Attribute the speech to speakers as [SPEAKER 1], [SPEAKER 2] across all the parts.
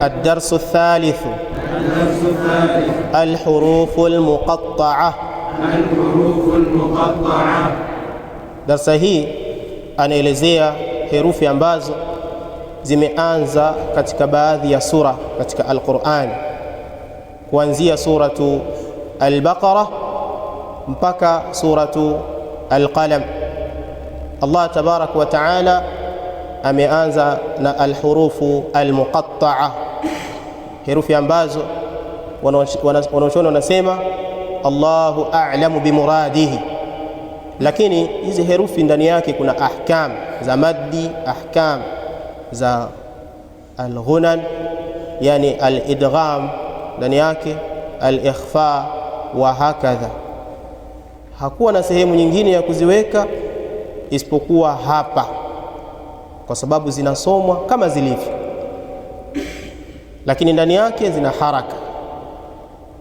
[SPEAKER 1] الدرس الثالث الحروف المقطعة. Darsa hii anaelezea herufi ambazo zimeanza katika baadhi ya sura katika Al-Qur'an, kuanzia suratu Al-Baqara mpaka suratu Al-Qalam. Allah tabarak wa taala ameanza na alhurufu almuqatta'a, herufi ambazo wanachuoni wanasema Allahu a'lamu bimuradihi, lakini hizi herufi ndani yake kuna ahkam za maddi, ahkam za alghunan, yani alidgham ndani yake, alikhfa wa hakadha. Hakuwa na sehemu nyingine ya kuziweka isipokuwa hapa, kwa sababu zinasomwa kama zilivyo, lakini ndani yake zina haraka.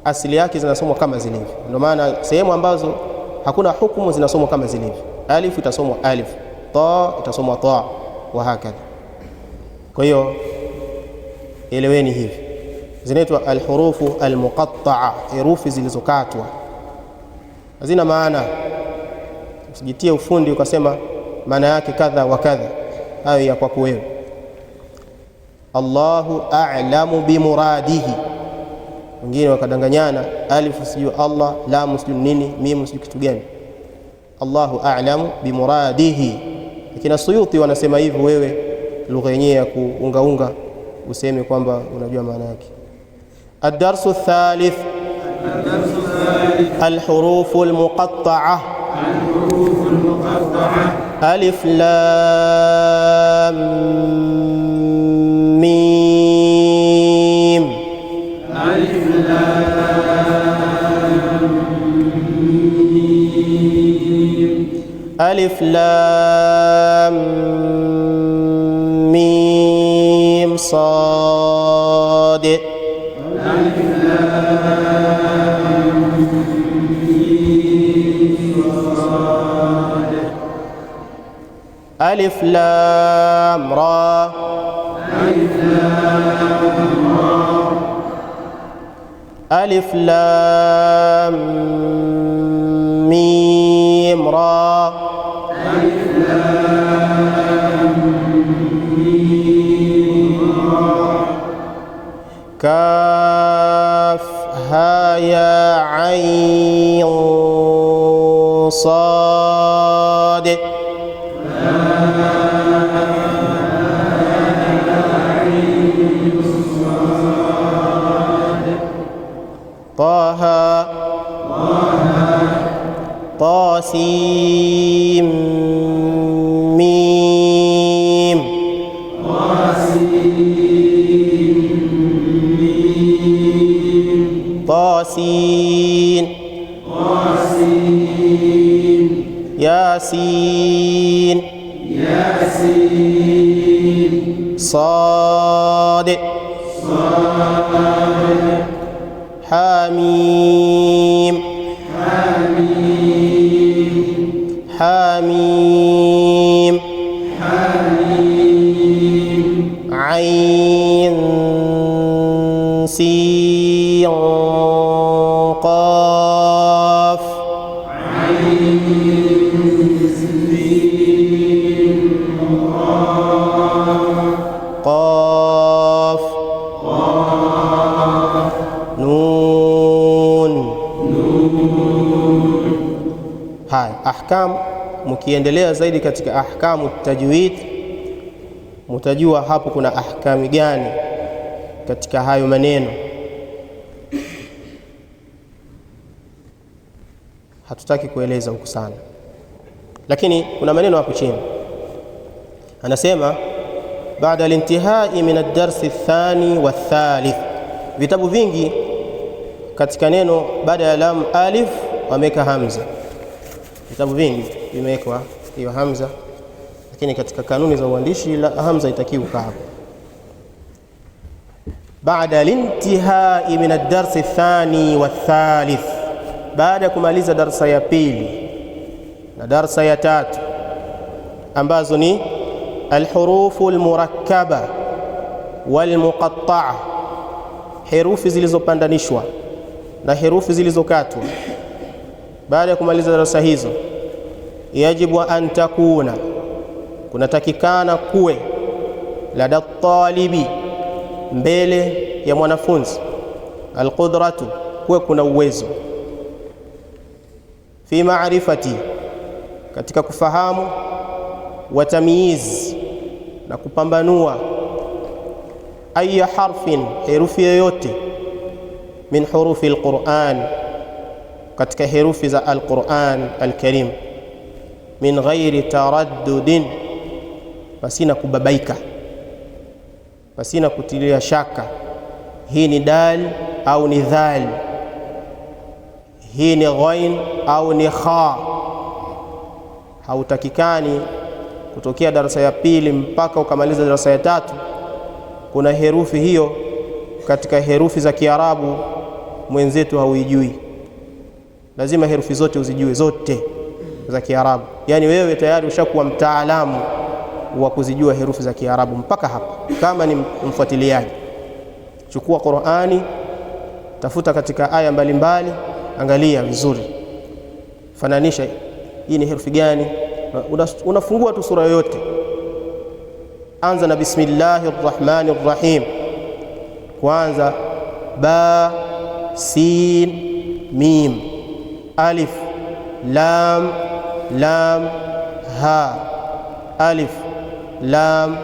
[SPEAKER 1] Asili yake zinasomwa kama zilivyo, ndio maana sehemu ambazo hakuna hukumu zinasomwa kama zilivyo. Alif itasomwa alif, ta itasomwa ta, wa hakadha. Kwa hiyo eleweni hivi, zinaitwa alhurufu almuqatta'a, herufi zilizokatwa, hazina maana. Usijitie ufundi ukasema maana yake kadha wa kadha, hayo ya kwako wewe. Allahu a'lamu bimuradihi, wengine wakadanganyana, alif sijui Allah, lam sijui nini, mim sijui kitu gani. Allahu a'lamu bimuradihi, lakini Suyuti wanasema hivyo, wewe lugha yenyewe ya kuungaunga useme kwamba unajua maana yake. Ad-darsu thalith al-hurufu al-muqatta'a. ألف لام ميم. ألف لام ميم. ألف لام ميم صاد. ألف لام ألف لام را. ألف لام را. ألف لام ميم را. ألف لام ميم را. كاف ها يا عين صاد. طه طاسيم ميم. طاسين ياسين صاد حاميم حاميم عين سين قاف. قاف نون. Haya ahkam, mkiendelea zaidi katika ahkamu tajwid mtajua hapo kuna ahkami gani katika hayo maneno. Hatutaki kueleza huku sana, lakini kuna maneno hapo chini anasema baada al-intihai min ad-dars ath-thani wath-thalith. Vitabu vingi katika neno baada ya lam alif wameka hamza, vitabu vingi vimewekwa hiyo hamza, lakini katika kanuni za uandishi la hamza itakiwa hapo. Baada al-intihai min ad-dars ath-thani wath-thalith, baada ya kumaliza darsa ya pili na darsa ya tatu ambazo ni الحروف المركبة والمقطعة herufi zilizopandanishwa na herufi zilizokatwa. Baada ya kumaliza darasa hizo, yajibu an takuna, kunatakikana kuwe lada talibi, mbele ya mwanafunzi, alqudratu, kuwe kuna uwezo, fi maarifati, katika kufahamu, wa tamyiz, na kupambanua, aya harfin, herufi yoyote, min hurufi alquran, katika herufi za alquran alkarim, min ghairi taraddudin, pasina kubabaika, pasina kutilia shaka, hii ni dal au ni dhal, hii ni ghain au ni kha. Hautakikani kutokea darasa ya pili mpaka ukamaliza darasa ya tatu kuna herufi hiyo katika herufi za Kiarabu mwenzetu hauijui. Lazima herufi zote uzijue, zote za Kiarabu. Yani wewe tayari ushakuwa mtaalamu wa kuzijua herufi za Kiarabu mpaka hapa. Kama ni mfuatiliaji, chukua Qur'ani, tafuta katika aya mbalimbali, angalia vizuri, fananisha hii ni herufi gani. Unafungua tu sura yoyote, anza na bismillahir rahmanir rahim, kwanza ba sin mim, alif lam lam ha, alif lam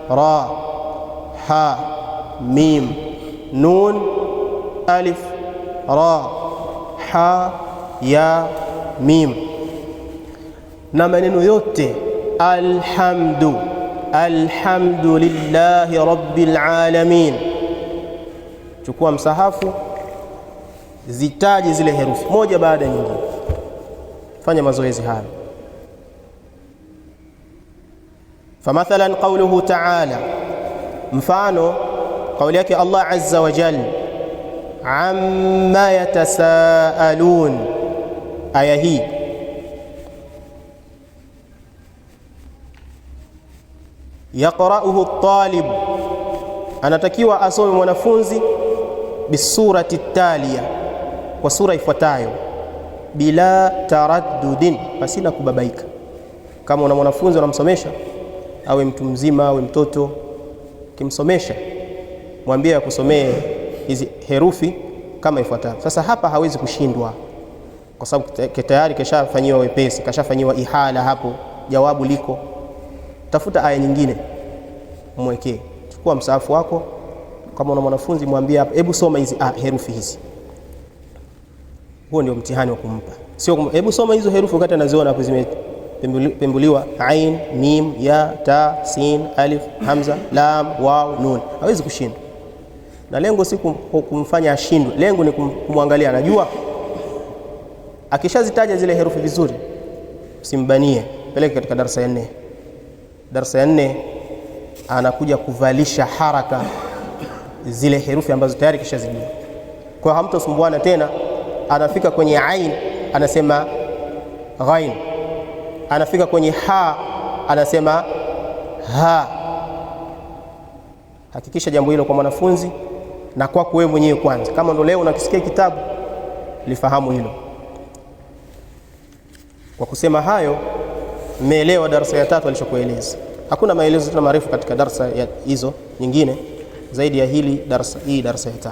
[SPEAKER 1] ra ha mim nun, alif ra ha ya mim, na maneno yote alhamdu, alhamdulillahi rabbil alamin. Chukua msahafu, zitaje zile herufi moja baada ya nyingine, fanya mazoezi haya. Famathalan qawluhu ta'ala, mfano kauli yake Allah azza wa jalla, amma yatasaalun. Aya hii yaqra'uhu at-talib, anatakiwa asome mwanafunzi bisurati taliya, kwa sura ifuatayo, bila taraddudin, pasina kubabaika. Kama una mwanafunzi unamsomesha, awe mtu mzima awe mtoto, kimsomesha mwambie akusomee hizi herufi kama ifuatavyo. Sasa hapa hawezi kushindwa kwa sababu tayari kashafanyiwa wepesi, kashafanyiwa ihala, hapo jawabu liko. Tafuta aya nyingine mwekee, chukua msahafu wako, kama una mwanafunzi mwambie hapa, hebu soma hizi herufi hizi. Huo ndio mtihani wa kumpa, sio hebu soma hizo herufi wakati anaziona hapo zimepembuliwa ain mim ya ta sin alif hamza lam waw nun. Hawezi kushindwa, na lengo si kumfanya ashindwe, lengo ni kumwangalia anajua. Akishazitaja zile herufi vizuri, usimbanie, peleke katika darasa ya 4. Darasa ya 4 anakuja kuvalisha haraka zile herufi ambazo tayari kishazijua. Kwa hamtosumbuana tena, anafika kwenye ain anasema ghain, anafika kwenye ha anasema ha. Hakikisha jambo hilo kwa mwanafunzi na kwako wewe mwenyewe kwanza. Kama ndo leo unakisikia kitabu, lifahamu hilo. Kwa kusema hayo, mmeelewa darasa ya 3 alichokueleza. Hakuna maelezo tena marefu katika darasa ya hizo nyingine zaidi ya hili darasa ya 3.